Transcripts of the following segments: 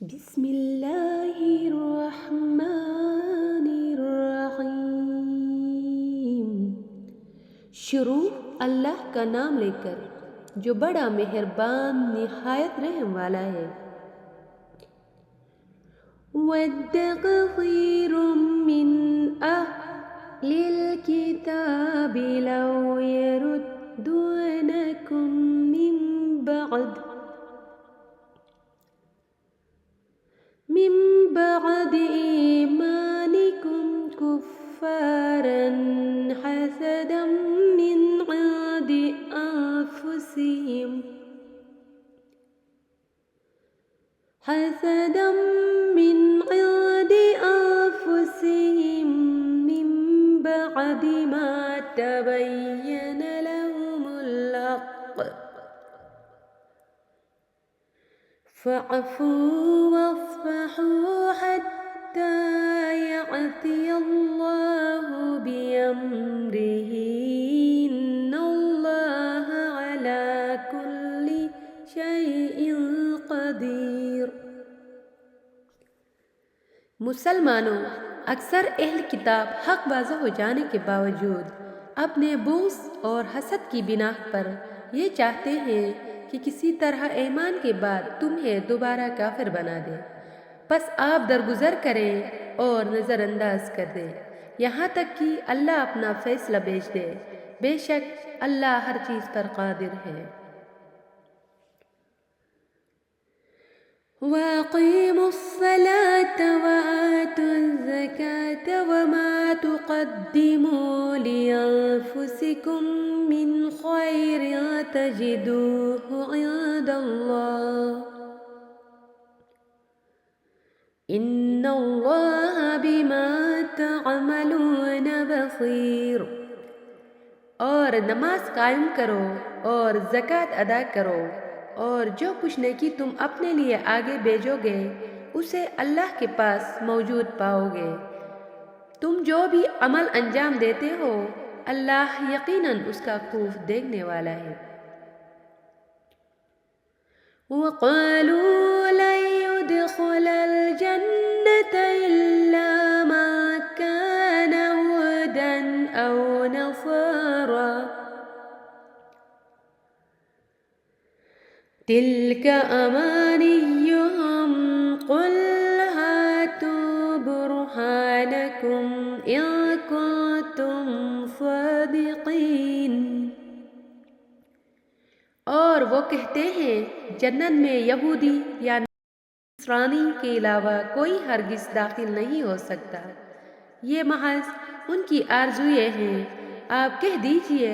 بسم اللہ الرحمن الرحیم۔ شروع اللہ کا نام لے کر جو بڑا مہربان نہایت رحم والا ہے۔ وَدَّ كَثِيرٌ مِّنْ أَهْلِ الْكِتَابِ لَوْ يَرُدُّونَكُم من بعد إيمانكم كفارا حسدا من عند أنفسهم من بعد ما تبين لهم الحق فاعفوا واصفحوا حتى يأتي الله بأمره إن الله على كل شيء قدير۔ مسلمانوں، اکثر اہل کتاب حق واضح ہو جانے کے باوجود اپنے بغض اور حسد کی بنا پر یہ چاہتے ہیں کہ کسی طرح ایمان کے بعد تمہیں دوبارہ کافر بنا دے، پس آپ درگزر کریں اور نظر انداز کر دیں یہاں تک کہ اللہ اپنا فیصلہ بھیج دے، بے شک اللہ ہر چیز پر قادر ہے۔ وَأَقِيمُوا الصَّلَاةَ وَآتُوا الزَّكَاةَ وَمَا تُقَدِّمُوا لِأَنفُسِكُم مِّنْ خَيْرٍ تَجِدُوهُ عِندَ اللَّهِ إِنَّ اللَّهَ بِمَا تَعْمَلُونَ بَصِيرٌ۔ اور نماز قائم کرو اور زکوٰۃ ادا کرو، اور جو کچھ نیکی تم اپنے لیے آگے بھیجو گے اسے اللہ کے پاس موجود پاؤ گے۔ تم جو بھی عمل انجام دیتے ہو اللہ یقیناً اس کا خوب دیکھنے والا ہے۔ وَقَالُوا لَن يُدْخِلَ الْجَنَّةَ إِلَّا مَن كَانَ هُودًا أَوْ نَصَارَىٰ تِلْكَ أَمَانِيُّهُمْ قُلْ هَاتُوا بُرْهَانَكُمْ إِن كُنتُمْ صَادِقِينَ۔ اور وہ کہتے ہیں جنت میں یہودی یا نصرانی کے علاوہ کوئی ہرگز داخل نہیں ہو سکتا، یہ محض ان کی آرزوئیں ہیں۔ آپ کہہ دیجئے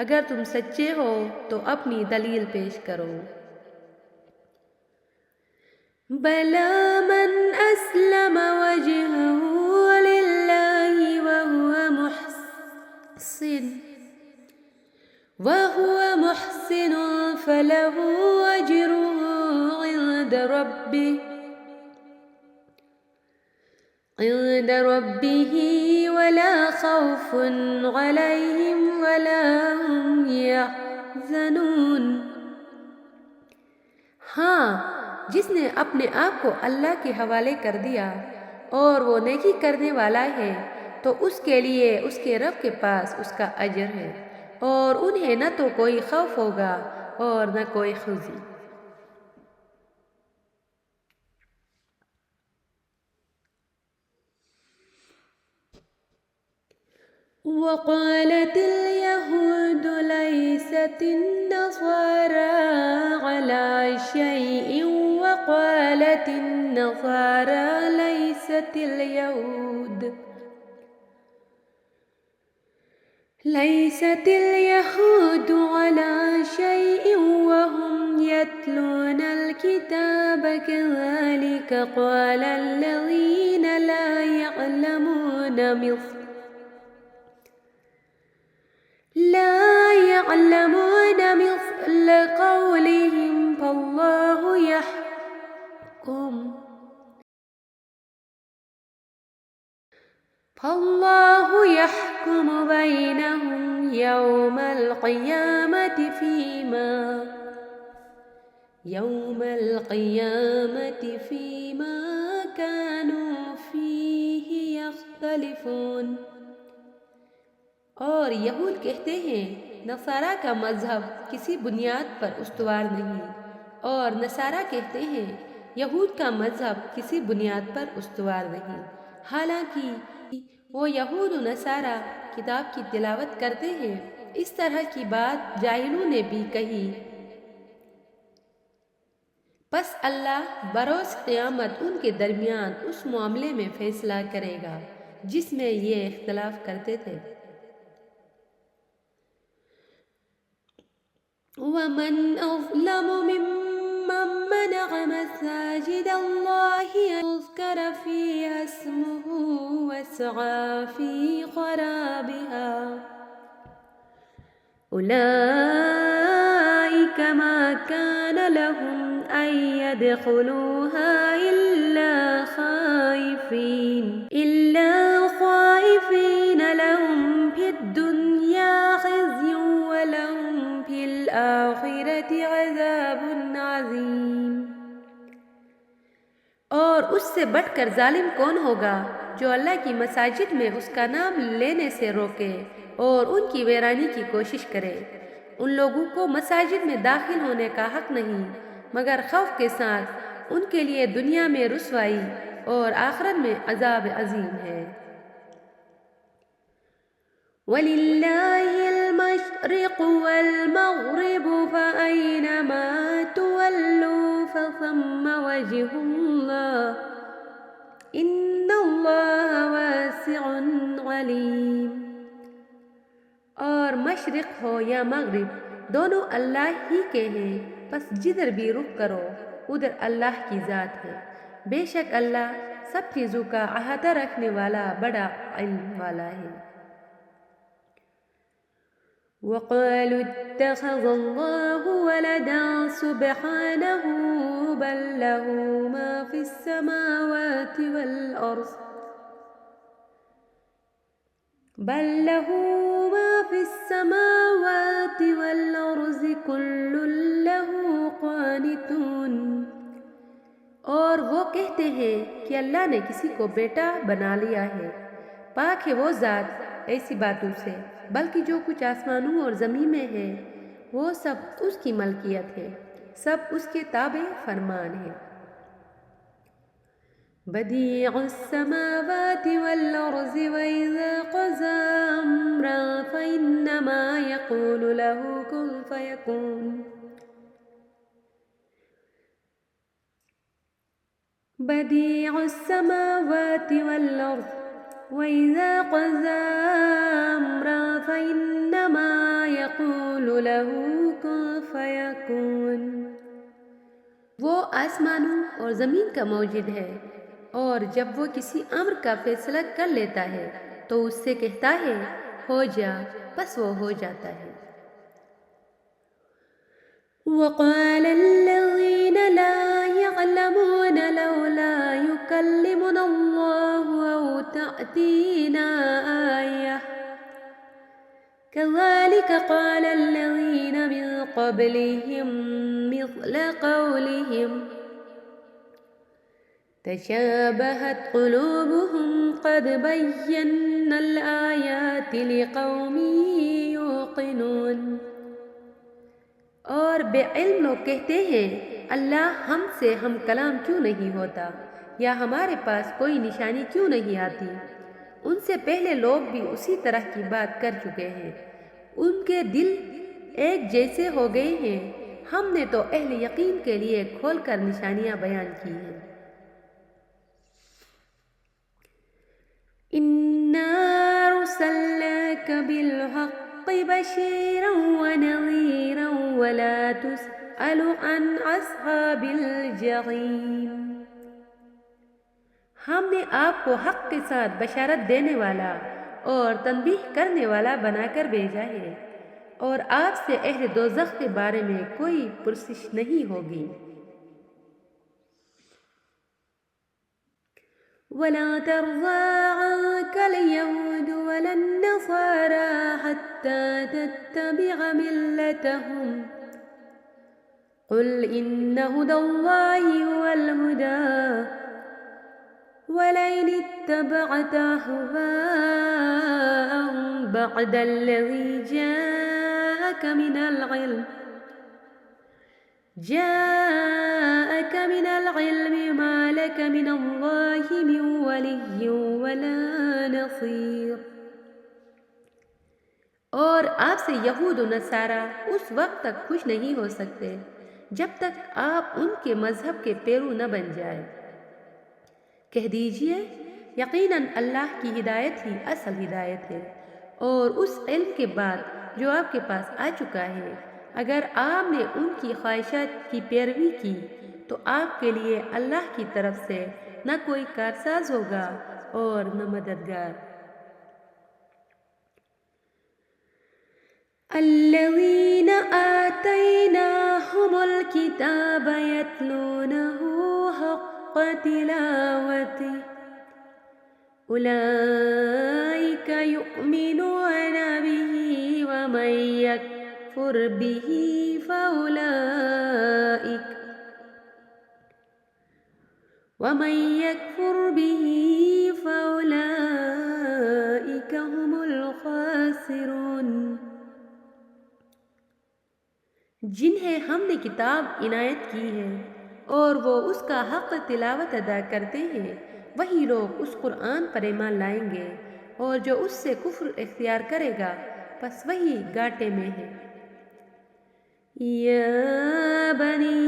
اگر تم سچے ہو تو اپنی دلیل پیش کرو۔ بَلَىٰ مَنْ أَسْلَمَ وَجْهَهُ لِلَّهِ وَهُوَ مُحْسِنٌ فَلَهُ أَجْرُهُ عِندَ رَبِّهِ وَلَا خَوْفٌ عَلَيْهِمْ وَلَا هُمْ يَحْزَنُونَ۔ ہاں، جس نے اپنے آپ کو اللہ کے حوالے کر دیا اور وہ نیکی کرنے والا ہے تو اس کے لیے اس کے رب کے پاس اس کا اجر ہے، اور انہیں نہ تو کوئی خوف ہوگا اور نہ کوئی خزی۔ وَقَالَتِ الْيَهُودُ لَيْسَتِ النَّصَارَىٰ عَلَىٰ شَيْءٍ وَقَالَتِ النَّصَارَىٰ لَيْسَتِ الْيَهُودُ عَلَىٰ شَيْءٍ وَهُمْ يَتْلُونَ الْكِتَابَ كَذَٰلِكَ قَالَ الَّذِينَ لَا يَعْلَمُونَ مثل قولهم فالله يحكم بينهم يوم القيامة فيما يوم القيامة فيما كانوا فيه يختلفون۔ اور یہود کہتے ہیں نصارہ کا مذہب کسی بنیاد پر استوار نہیں، اور نصارہ کہتے ہیں یہود کا مذہب کسی بنیاد پر استوار نہیں، حالانکہ وہ یہود و نصارہ کتاب کی تلاوت کرتے ہیں۔ اس طرح کی بات جاہلوں نے بھی کہی۔ پس اللہ بروز قیامت ان کے درمیان اس معاملے میں فیصلہ کرے گا جس میں یہ اختلاف کرتے تھے۔ وَمَنْ أَظْلَمُ مِمَّنْ مَنَعَ مَسَاجِدَ اللَّهِ أَن يُذْكَرَ فِيهَا اسْمُهُ وَسَعَىٰ فِي خَرَابِهَا أُولَٰئِكَ مَا كَانَ لَهُمْ أَن يَدْخُلُوهَا إِلَّا خَائِفِينَ لَهُمْ فِي الدُّنْيَا خِزْيٌ وَلَهُمْ فِي الْآخِرَةِ عَذَابٌ عَظِيمٌ۔ اور اس سے بڑھ کر ظالم کون ہوگا جو اللہ کی مساجد میں اس کا نام لینے سے روکے اور ان کی ویرانی کی کوشش کرے۔ ان لوگوں کو مساجد میں داخل ہونے کا حق نہیں مگر خوف کے ساتھ ان کے لیے دنیا میں رسوائی اور آخرت میں عذاب عظیم ہے۔ وَلِلَّهِ الْمَشْرِقُ وَالْمَغْرِبُ فَأَيْنَمَا تُوَلُّوا فَثَمَّ وَجْهُ اللَّهِ إِنَّ اللَّهَ وَاسِعٌ عَلِيمٌ۔ اور مشرق ہو یا مغرب دونوں اللہ ہی کے ہیں، پس جدھر بھی رخ کرو ادھر اللہ کی ذات ہے، بے شک اللہ سب چیزوں کا احاطہ رکھنے والا بڑا علم والا ہے۔ وَقَالُوا اتَّخَذَ اللَّهُ وَلَدًا سُبْحَانَهُ بَل لَّهُ مَا فِي السَّمَاوَاتِ وَالْأَرْضِ كُلٌّ لَّهُ قَانِتُونَ۔ اور وہ کہتے ہیں کہ اللہ نے کسی کو بیٹا بنا لیا ہے، پاک ہے وہ ذات ایسی باتوں سے، بلکہ جو کچھ آسمانوں اور زمین میں ہے وہ سب اس کی ملکیت ہے، سب اس کے تابع فرمان ہے۔ بدیع السماوات والارض وإذا قضى امرا فإنما يقول له كن فيكون۔ بدیع السماوات والارض وإذا قضى امرا فإنما يقول له كن فيكون۔ وہ آسمانوں اور زمین کا موجد ہے، اور جب وہ کسی امر کا فیصلہ کر لیتا ہے تو اس سے کہتا ہے ہو جا، بس وہ ہو جاتا ہے۔ وَقَالَ الَّذِينَ لَا يَعْلَمُونَ لَوْلَا يُكَلِّمُنَا اللَّهُ أَوْ تَأْتِينَا آيَةٌ كَذَلِكَ قَالَ الَّذِينَ مِن قَبْلِهِم مِّثْلَ قَوْلِهِمْ تشابهت قلوبهم قد بينا الآيات لقوم يوقنون۔ اور بے علم لوگ کہتے ہیں اللہ ہم سے ہم کلام کیوں نہیں ہوتا، یا ہمارے پاس کوئی نشانی کیوں نہیں آتی۔ ان سے پہلے لوگ بھی اسی طرح کی بات کر چکے ہیں، ان کے دل ایک جیسے ہو گئے ہیں۔ ہم نے تو اہل یقین کے لیے کھول کر نشانیاں بیان کی ہیں۔ إِنَّا أَرْسَلْنَاكَ بِالْحَقِّ بَشِيرًا وَنَذِيرًا وَلَا تُسْأَلُ عَنْ أَصْحَابِ الْجَحِيمِ۔ ہم نے آپ کو حق کے ساتھ بشارت دینے والا اور تنبیہ کرنے والا بنا کر بھیجا ہے، اور آپ سے اہل دوزخ کے بارے میں کوئی پرسش نہیں ہوگی۔ وَلَا تَرْضَىٰ عَنكَ الْيَهُودُ وَلَا النَّصَارَىٰ حَتَّىٰ تَتَّبِعَ مِلَّتَهُمْ قل إن هدى الله هو الهدى ولئن اتبعت أهواءهم بعد الذي جاءك من العلم ما لك من الله من ولي ولا نصير۔ اور آپ سے یہود و نصارہ اس وقت تک خوش نہیں ہو سکتے جب تک آپ ان کے مذہب کے پیرو نہ بن جائے۔ کہہ دیجئے یقیناً اللہ کی ہدایت ہی اصل ہدایت ہے، اور اس علم کے بعد جو آپ کے پاس آ چکا ہے اگر آپ نے ان کی خواہشات کی پیروی کی تو آپ کے لیے اللہ کی طرف سے نہ کوئی کارساز ہوگا اور نہ مددگار۔ الذين آتيناهم الكتاب يتلونه حق تلاوته أولئك يؤمنون به ومن يكفر به فأولئك هم الخاسرون۔ جنہیں ہم نے کتاب عنایت کی ہے اور وہ اس کا حق تلاوت ادا کرتے ہیں وہی لوگ اس قرآن پر ایمان لائیں گے، اور جو اس سے کفر اختیار کرے گا پس وہی گھاٹے میں ہے۔ یا بنی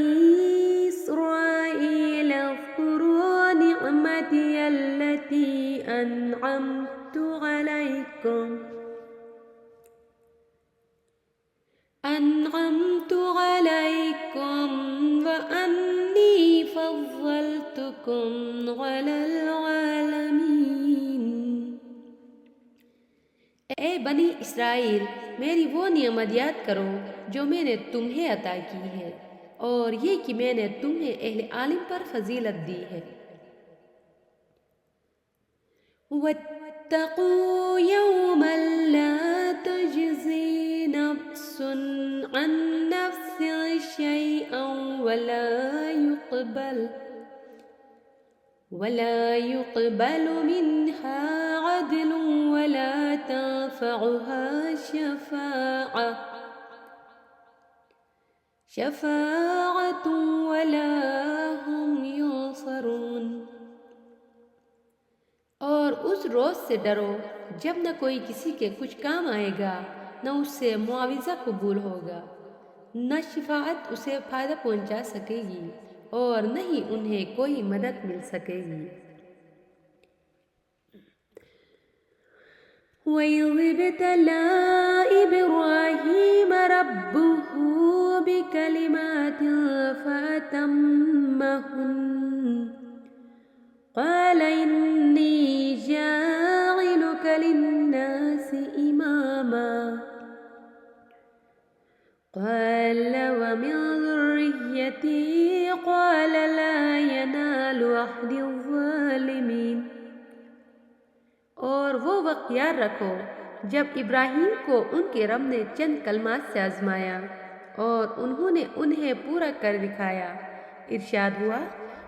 اسرائیل اذکروا نعمتی التي انعمت علیکم وانی فضلتکم علی العالمین۔ اے بنی اسرائیل، میری وہ نعمت یاد کرو جو میں نے تمہیں عطا کی ہے، اور یہ کہ میں نے تمہیں اہل عالم پر فضیلت دی ہے۔ واتقوا یوما لا تجزی نفس عن نفس شیئا ولا يقبل منها عدل ولا تنفعها شفاعة ولا هم ينصرون۔ اور اس روز سے ڈرو جب نہ کوئی کسی کے کچھ کام آئے گا، نہ اس سے معاوضہ قبول ہوگا، نہ شفاعت اسے فائدہ پہنچا سکے گی، اور نہ ہی انہیں کوئی مدد مل سکے گی۔ وَإِذِ ابْتَلَىٰ إِبْرَاهِيمَ رَبُّهُ بِكَلِمَاتٍ فَأَتَمَّهُنَّ قَالَ إِنِّي جَاعِلُكَ لِلنَّاسِ إِمَامًا قال ومن ذريتي قال لا ينال عهد الظالمين۔ اور وہ وقت یاد رکھو جب ابراہیم کو ان کے رب نے چند کلمات سے آزمایا اور انہوں نے انہیں پورا کر دکھایا۔ ارشاد ہوا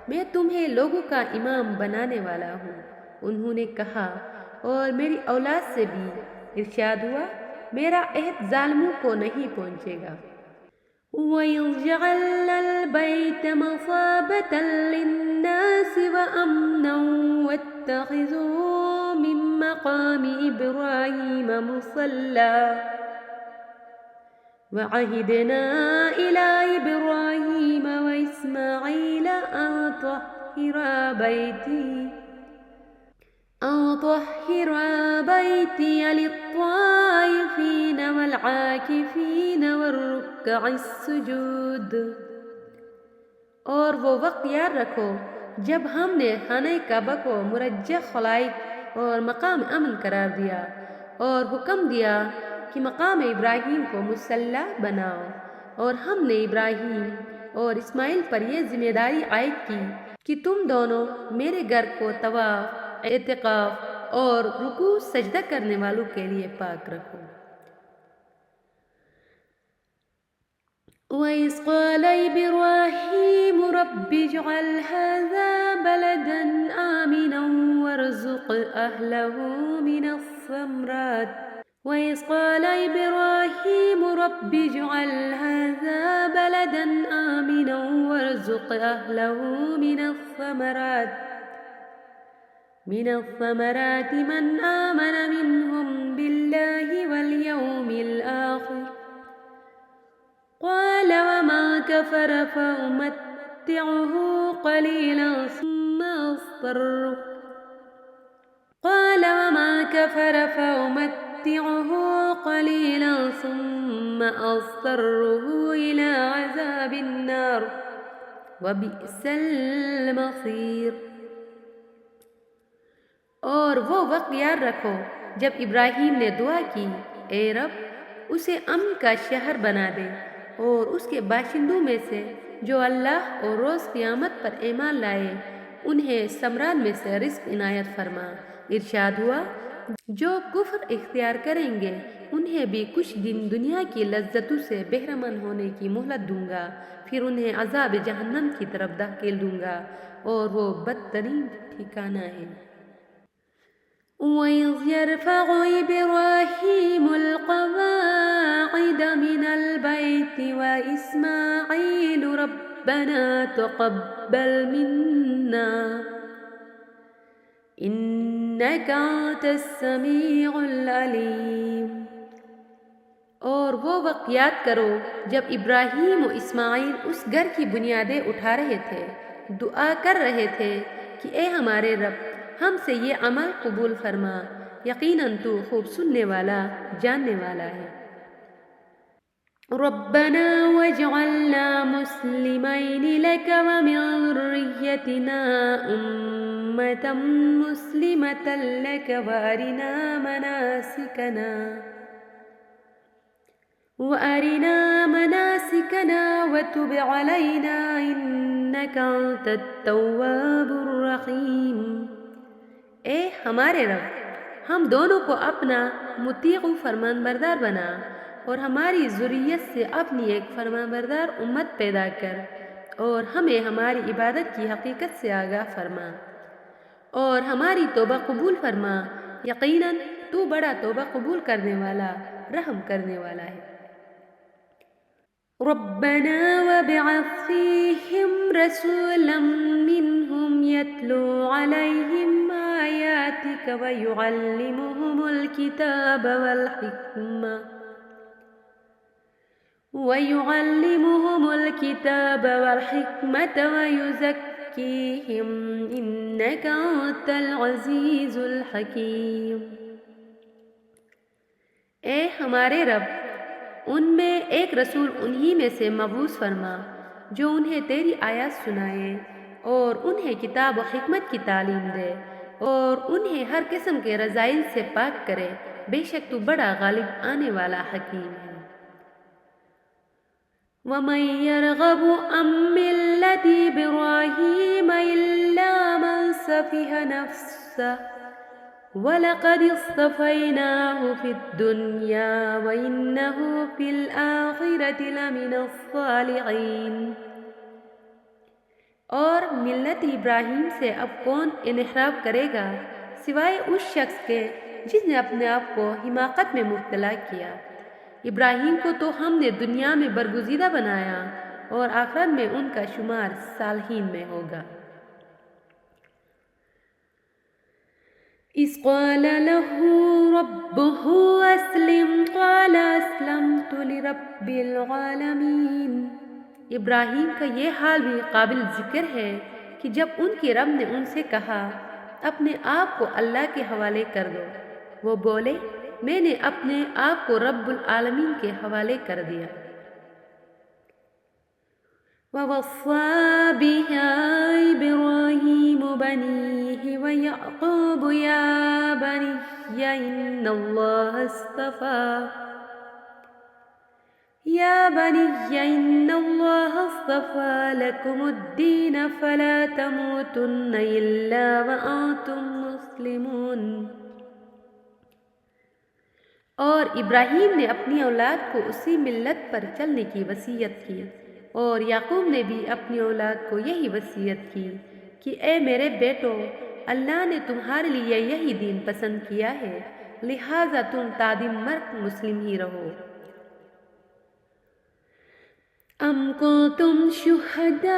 میں تمہیں لوگوں کا امام بنانے والا ہوں۔ انہوں نے کہا اور میری اولاد سے بھی۔ ارشاد ہوا میرا عہد ظالموں کو نہیں پہنچے گا۔ وَإِذْ جَعَلْنَا الْبَيْتَ مَثَابَةً لِلنَّاسِ وَأَمْنًا وَاتَّخِذُوا مِن مَّقَامِ إِبْرَاهِيمَ مُصَلًّى وَعَهِدْنَا إِلَىٰ إِبْرَاهِيمَ وَإِسْمَاعِيلَ أَن طَهِّرَا بَيْتِيَ لِلطَّائِفِينَ وَالْعَاكِفِينَ وَالرُّكَّعِ السُّجُودِ۔ اور وہ وقت یاد رکھو جب ہم نے خانہ کعبہ کو مرجع خلائق اور مقام امن قرار دیا، اور حکم دیا کہ مقام ابراہیم کو مصلی بناؤ، اور ہم نے ابراہیم اور اسماعیل پر یہ ذمہ داری عائد کی کہ تم دونوں میرے گھر کو طواف، اعتکاف اور رکوع سجدہ کرنے والوں کے لیے پاک رکھو۔ وَإِذْ قَالَ إِبْرَاهِيمُ رَبِّ اجْعَلْ هَذَا بَلَدًا آمِنًا وَارْزُقْ أَهْلَهُ مِنَ الثَّمَرَاتِ وَإِذْ قَالَ إِبْرَاهِيمُ رَبِّ اجْعَلْ هَذَا بَلَدًا آمِنًا وَارْزُقْ أَهْلَهُ مِنَ الثَّمَرَاتِ مَنْ آمَنَ مِنْهُمْ بِاللَّهِ وَالْيَوْمِ الْآخِرِ قَالَ وَمَن كَفَرَ فَأُمَتِّعُهُ قَلِيلًا ثُمَّ أَضْطَرُّهُ إِلَى عَذَابِ النَّارِ وَبِئْسَ الْمَصِيرُ۔ اور وہ وقت یاد رکھو جب ابراہیم نے دعا کی، اے رب اسے امن کا شہر بنا دے اور اس کے باشندوں میں سے جو اللہ اور روز قیامت پر ایمان لائے انہیں ثمرات میں سے رزق عنایت فرما۔ ارشاد ہوا، جو کفر اختیار کریں گے انہیں بھی کچھ دن دنیا کی لذتوں سے بہرمند ہونے کی مہلت دوں گا، پھر انہیں عذاب جہنم کی طرف دھکیل دوں گا اور وہ بدترین ٹھکانہ ہے۔ وَإِذْ يَرْفَعُ إِبْرَاهِيمُ الْقَوَاعِدَ مِنَ الْبَيْتِ وَإِسْمَاعِيلُ رَبَّنَا تَقَبَّلْ مِنَّا إِنَّكَ أَنْتَ السَّمِيعُ الْعَلِيمُ۔ اور وہ وقت یاد کرو جب ابراہیم و اسماعیل اس گھر کی بنیادیں اٹھا رہے تھے، دعا کر رہے تھے کہ اے ہمارے رب ہم سے یہ عمل قبول فرما، یقیناً تو خوب سننے والا جاننے والا ہے۔ ربنا واجعلنا مسلمین لک ومن ذریتنا أمة مسلمة لک وأرنا مناسكنا وتب علينا إنك أنت التواب الرحيم۔ اے ہمارے رب ہم دونوں کو اپنا مطیع و فرمان بردار بنا اور ہماری ذریت سے اپنی ایک فرمان بردار امت پیدا کر، اور ہمیں ہماری عبادت کی حقیقت سے آگاہ فرما اور ہماری توبہ قبول فرما، یقیناً تو بڑا توبہ قبول کرنے والا رحم کرنے والا ہے۔ ربنا وابعث فيهم رسولا منهم يتلو عليهم آياتك ويعلمهم الكتاب والحكمة ويزكيهم إنك أنت العزيز الحكيم۔ اے ہمارے رب ان میں ایک رسول انہی میں سے مبعوث فرما جو انہیں تیری آیات سنائے اور انہیں کتاب و حکمت کی تعلیم دے اور انہیں ہر قسم کے رذائل سے پاک کرے، بے شک تو بڑا غالب آنے والا حکیم ہے۔ وَمَن يَرْغَبُ عَن مِّلَّةِ إِبْرَاهِيمَ إِلَّا مَن سَفِهَ نَفْسَهُ وَلَقَدِ اصْطَفَيْنَاهُ فِي الدُّنْيَا وَإِنَّهُ فِي الْآخِرَةِ لَمِنَ الصَّالِحِينَ۔ اور ملت ابراہیم سے اب کون انحراف کرے گا سوائے اس شخص کے جس نے اپنے آپ کو حماقت میں مبتلا کیا۔ ابراہیم کو تو ہم نے دنیا میں برگزیدہ بنایا اور آخرت میں ان کا شمار صالحین میں ہوگا۔ اذ قال له ربه اسلم قال اسلمت لرب العالمین۔ ابراہیم کا یہ حال بھی قابل ذکر ہے کہ جب ان کے رب نے ان سے کہا اپنے آپ کو اللہ کے حوالے کر دو، وہ بولے میں نے اپنے آپ کو رب العالمین کے حوالے کر دیا۔ وَوَصَّى بِهَا إِبْرَاهِيمُ بَنِيهِ وَيَعْقُوبُ يَا بَنِيَّ إِنَّ اللَّهَ اصْطَفَى لَكُمُ الدِّينَ فَلَا تَمُوتُنَّ إِلَّا وَأَنْتُمْ مُسْلِمُونَ۔ اور ابراہیم نے اپنی اولاد کو اسی ملت پر چلنے کی وصیت کی، اور یعقوب نے بھی اپنی اولاد کو یہی وصیت کی کہ اے میرے بیٹو، اللہ نے تمہارے لیے یہی دین پسند کیا ہے، لہٰذا تم تادم مرگ مسلم ہی رہو۔ ام کنتم شہداء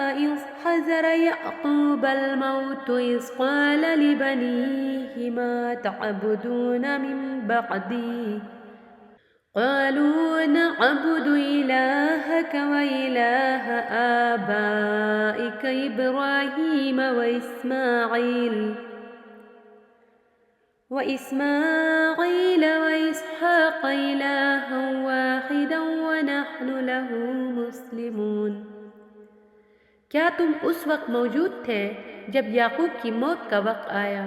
اذ حضر یعقوب الموت اذ قال لبنیہ ما تعبدون من بعدی قالوا نعبد إلهك وإله آبائك إبراهيم وإسماعيل وإسحاق إلها واحدا ونحن له مسلمون۔ کیا تم اس وقت موجود تھے جب یعقوب کی موت کا وقت آیا؟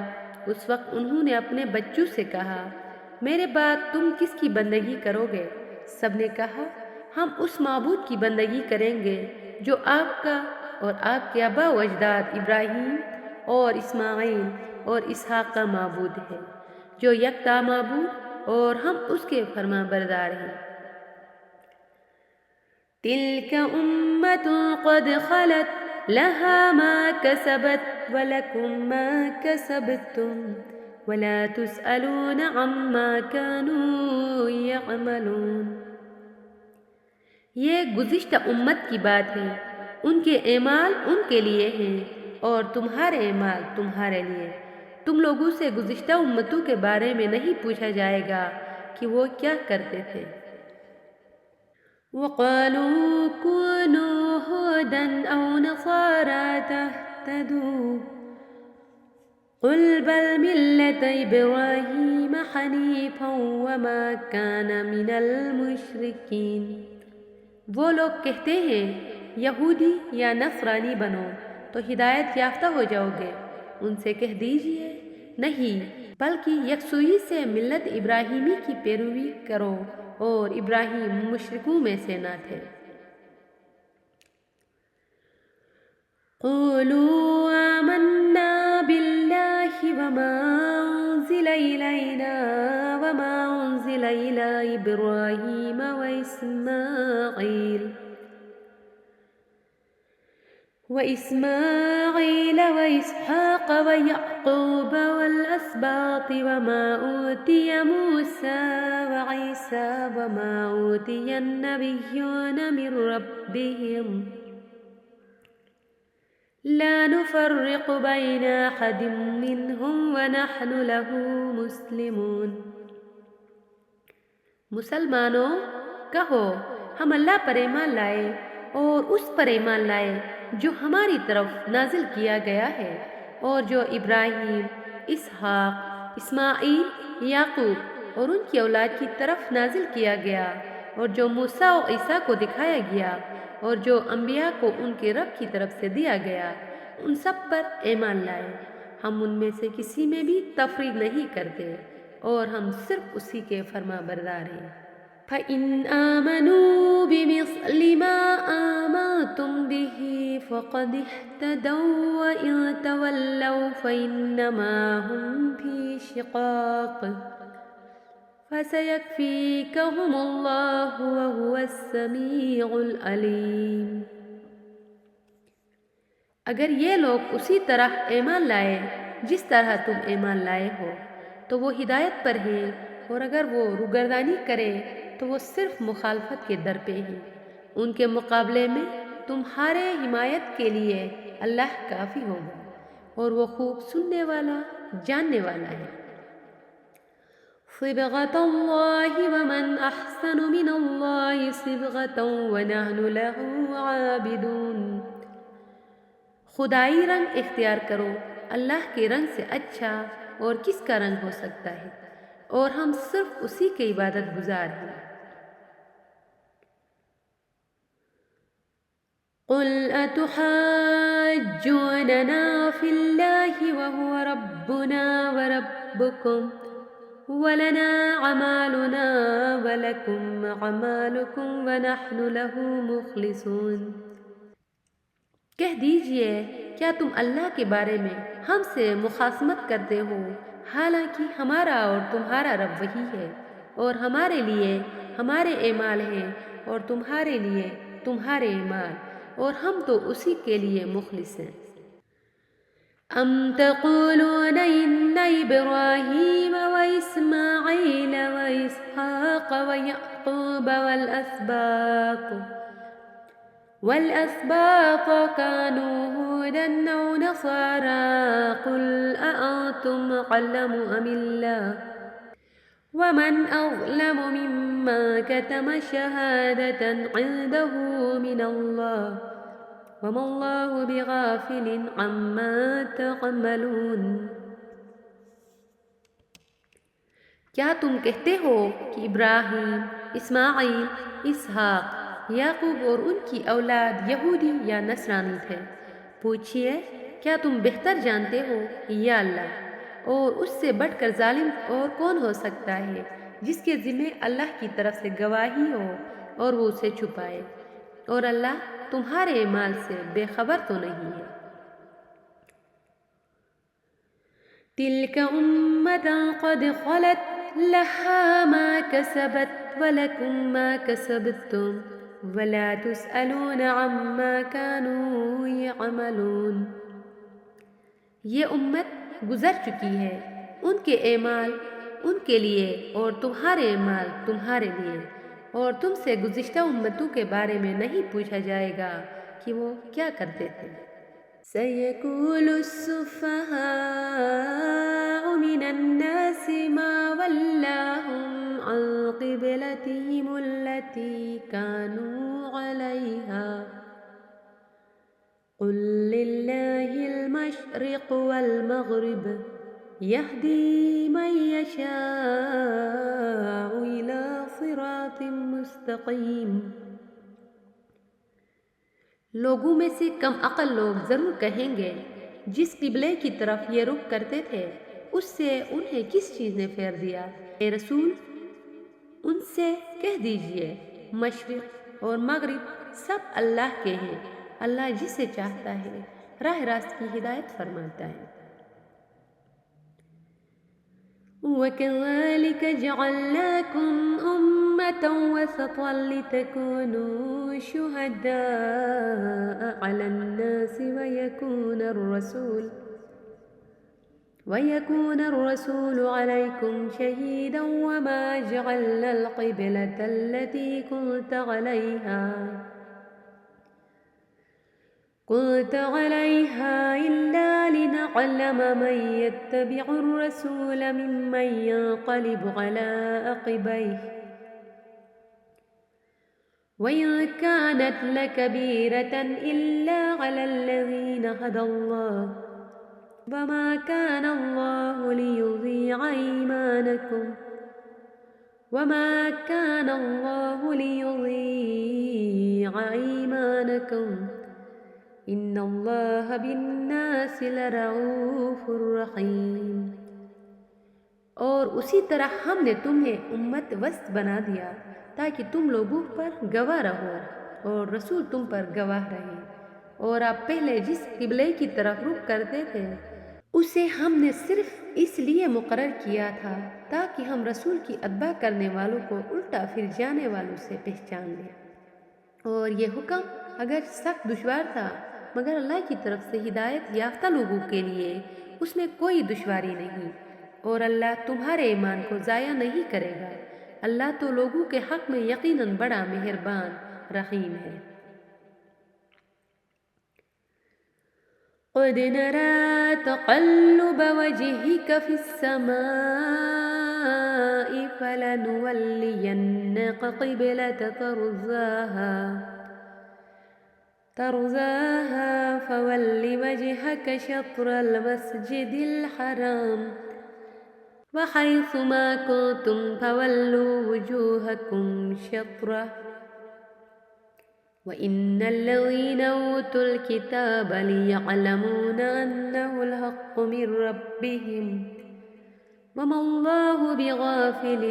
اس وقت انہوں نے اپنے بچوں سے کہا، میرے بعد تم کس کی بندگی کرو گے؟ سب نے کہا، ہم اس معبود کی بندگی کریں گے جو آپ کا اور آپ کے آبا و اجداد ابراہیم اور اسماعیل اور اسحاق کا معبود ہے، جو یکتا معبود، اور ہم اس کے فرما بردار ہیں۔ تلک امۃ قد خلت لها ما کسبت ولکم ما کسبتم ولا تسألون عما كانوا يعملون۔ یہ گزشتہ امت کی بات ہے، ان کے اعمال ان کے لیے ہیں اور تمہارے اعمال تمہارے لیے۔ تم لوگوں سے گزشتہ امتوں کے بارے میں نہیں پوچھا جائے گا کہ وہ کیا کرتے تھے۔ وَقَالُوا كُونُوا هُودًا أَوْ نَصَارَىٰ تَهْتَدُوا قُلْ بَلْ مِلَّةَ إِبْرَاهِيمَ حَنِيفًا وَمَا كَانَ مِنَ الْمُشْرِكِينَ۔ وہ لوگ کہتے ہیں یہودی یا نصرانی بنو تو ہدایت یافتہ ہو جاؤ گے۔ ان سے کہہ دیجئے نہیں، بلکہ یکسوئی سے ملت ابراہیمی کی پیروی کرو، اور ابراہیم مشرکوں میں سے نہ تھے۔ قولوا آمنا باللہ وما انزل الینا وما انزل الی ابراہیم وإسماعيل وإسحاق ويعقوب والأسباط وما أوتي موسى وعيسى وما أوتي النبيون من ربهم لا نفرق بين أحد منهم ونحن له مسلمون۔ مسلمانوں کہو، ہم اللہ پر ایمان لائے اور اس پر ایمان لائے جو ہماری طرف نازل کیا گیا ہے، اور جو ابراہیم، اسحاق، اسماعیل، یعقوب اور ان کی اولاد کی طرف نازل کیا گیا، اور جو موسیٰ و عیسیٰ کو دکھایا گیا، اور جو انبیاء کو ان کے رب کی طرف سے دیا گیا، ان سب پر ایمان لائے۔ ہم ان میں سے کسی میں بھی تفریق نہیں کرتے، اور ہم صرف اسی کے فرما بردار ہیں۔ فَإِنْ آمَنُوا بِمِثْلِ مَا آمَنْتُمْ بِهِ فَقَدِ اهْتَدَوْا وَإِنْ تَوَلَّوْا فَإِنَّمَا هُمْ فِي شِقَاقٍ فَسَيَكْفِيكَهُمُ اللَّهُ وَهُوَ السَّمِيعُ الْعَلِيمُ۔ اگر یہ لوگ اسی طرح ایمان لائے جس طرح تم ایمان لائے ہو تو وہ ہدایت پر ہیں، اور اگر وہ روگردانی کرے تو وہ صرف مخالفت کے در پہ ہیں۔ ان کے مقابلے میں تمہارے حمایت کے لیے اللہ کافی ہوگا، اور وہ خوب سننے والا جاننے والا ہے۔ صبغة الله ومن أحسن من الله صبغة ونحن له عابدون۔ خدائی رنگ اختیار کرو، اللہ کے رنگ سے اچھا اور کس کا رنگ ہو سکتا ہے، اور ہم صرف اسی کے عبادت گزار ہیں۔ قل اتحاجوننا فی اللہ وهو ربنا وربکم ولنا اعمالنا ولکم اعمالکم ونحن له مخلصون۔ کہہ دیجئے، کیا تم اللہ کے بارے میں ہم سے مخاصمت کرتے ہو؟ حالانکہ ہمارا اور تمہارا رب وہی ہے، اور ہمارے لیے ہمارے اعمال ہیں اور تمہارے لیے تمہارے اعمال، اور ہم تو اسی کے لیے مخلص ہیں۔ ام تقولون ان ابراہیم واسماعیل واسحاق ویعقوب والأسباط كانوا هودا أو نصارى قل أأنتم أعلم أم الله ومن أظلم ممن كتم شهادة عنده من الله وما الله بغافل عما تعملون۔ کیا تم کہتے ہو کہ ابراہیم، اسماعیل، اسحاق، یعقوب اور ان کی اولاد یہودی یا نصرانی تھے؟ پوچھئے کیا تم بہتر جانتے ہو یا اللہ؟ اور اس سے بڑھ کر ظالم اور کون ہو سکتا ہے جس کے ذمہ اللہ کی طرف سے گواہی ہو اور وہ اسے چھپائے، اور اللہ تمہارے اعمال سے بے خبر تو نہیں ہے۔ تلک امۃ قد خلت لها ما كسبت ولكم ما كسبتم ولا تسألون عما كانوا يعملون۔ یہ امت گزر چکی ہے، ان کے اعمال ان کے لیے اور تمہارے اعمال تمہارے لیے، اور تم سے گزشتہ امتوں کے بارے میں نہیں پوچھا جائے گا کہ وہ کیا کرتے تھے۔ سيقول السفهاء من الناس ما ولاهم عن قبلتهم التي كانوا عليها قل لله المشرق والمغرب يهدي من يشاء إلى صراط مستقيم۔ لوگوں میں سے کم عقل لوگ ضرور کہیں گے جس قبلے کی طرف یہ رخ کرتے تھے اس سے انہیں کس چیز نے پھیر دیا؟ اے رسول ان سے کہہ دیجئے مشرق اور مغرب سب اللہ کے ہیں، اللہ جسے چاہتا ہے راہ راست کی ہدایت فرماتا ہے۔ وَكَذَلِكَ جَعَلْنَاكُمْ أُمَّةً وَسَطًا لِتَكُونُوا شُهَدَاءَ عَلَى النَّاسِ وَيَكُونَ الرَّسُولُ عَلَيْكُمْ شَهِيدًا وَمَا جَعَلْنَا الْقِبْلَةَ الَّتِي كُنْتَ عَلَيْهَا إِلَّا لِنَعْلَمَ مَن يَتَّبِعُ الرَّسُولَ مِمَّن يَنقَلِبُ عَلَى عَقِبَيْهِ وَإِن كَانَتْ لَكَبِيرَةً إِلَّا عَلَى الَّذِينَ هَدَى اللَّهُ وَمَا كَانَ اللَّهُ لِيُضِيعَ إِيمَانَكُمْ إِنَّ اللَّهَ بِالنَّاسِ لَرَءُوفٌ رَحِيمٌ۔ اور اسی طرح ہم نے تمہیں امت وسط بنا دیا تاکہ تم لوگوں پر گواہ رہو اور رسول تم پر گواہ رہے، اور آپ پہلے جس قبلے کی طرف رخ کرتے تھے اسے ہم نے صرف اس لیے مقرر کیا تھا تاکہ ہم رسول کی اتباع کرنے والوں کو الٹا پھر جانے والوں سے پہچان لیں۔ اور یہ حکم اگر سخت دشوار تھا مگر اللہ کی طرف سے ہدایت یافتہ لوگوں کے لیے اس میں کوئی دشواری نہیں، اور اللہ تمہارے ایمان کو ضائع نہیں کرے گا، اللہ تو لوگوں کے حق میں یقیناً بڑا مہربان رحیم ہے۔ قد نرى تقلب وجهك في السماء فلنولينك قبلة ترضاها فول وجهك شطر المسجد الحرام وحيث ما كنتم فولوا وجوهكم شطره وَإِنَّ الَّذِينَ أُوتُوا الْكِتَابَ لِيَعْلَمُونَ أَنَّهُ الْحَقُّ مِنْ رَبِّهِمْ وَمَا اللَّهُ بِغَافِلٍ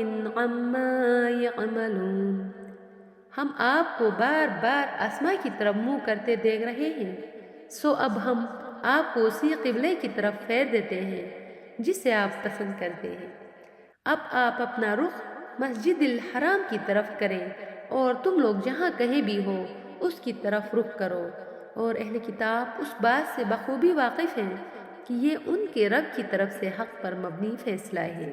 عَمَّا يَعْمَلُونَ۔ ہم آپ کو بار بار آسمان کی طرف منہ کرتے دیکھ رہے ہیں، سو اب ہم آپ کو اسی قبلے کی طرف پھیر دیتے ہیں، جسے آپ پسند کرتے ہیں۔ اب آپ اپنا رخ مسجد الحرام کی طرف کریں اور تم لوگ جہاں کہیں بھی ہو اس کی طرف رخ کرو، اور اہل کتاب اس بات سے بخوبی واقف ہیں کہ یہ ان کے رب کی طرف سے حق پر مبنی فیصلہ ہے،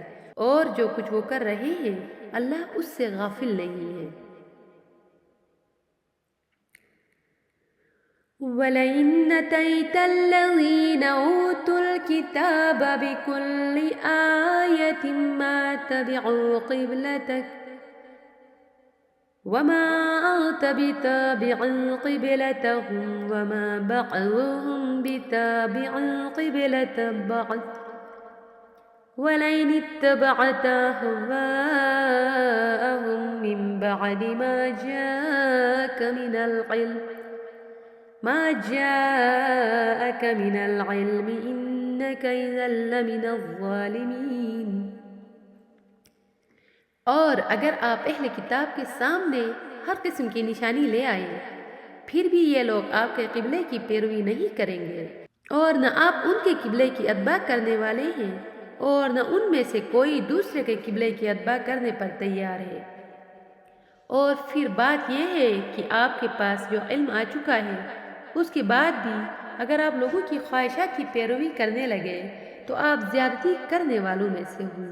اور جو کچھ وہ کر رہے ہیں اللہ اس سے غافل نہیں ہے۔ وَلَئِنْ أَتَيْتَ الَّذِينَ أُوتُوا الْكِتَابَ بِكُلِّ آيَةٍ مَا تَبِعُوا قِبْلَتَكَ وَمَا أَنْتَ بِتَابِعٍ قِبْلَتَهُمْ وَمَا بَعْضُهُمْ بِتَابِعٍ قِبْلَةَ بَعْضٍ وَلَئِنِ اتَّبَعْتَ أَهْوَاءَهُمْ مِنْ بَعْدِ مَا جَاءَكَ مِنَ الْعِلْمِ إِنَّكَ إِذًا لَمِنَ الظَّالِمِينَ۔ اور اگر آپ اہل کتاب کے سامنے ہر قسم کی نشانی لے آئے، پھر بھی یہ لوگ آپ کے قبلے کی پیروی نہیں کریں گے، اور نہ آپ ان کے قبلے کی اتباع کرنے والے ہیں، اور نہ ان میں سے کوئی دوسرے کے قبلے کی اتباع کرنے پر تیار ہے۔ اور پھر بات یہ ہے کہ آپ کے پاس جو علم آ چکا ہے اس کے بعد بھی اگر آپ لوگوں کی خواہشات کی پیروی کرنے لگے تو آپ زیادتی کرنے والوں میں سے ہوں۔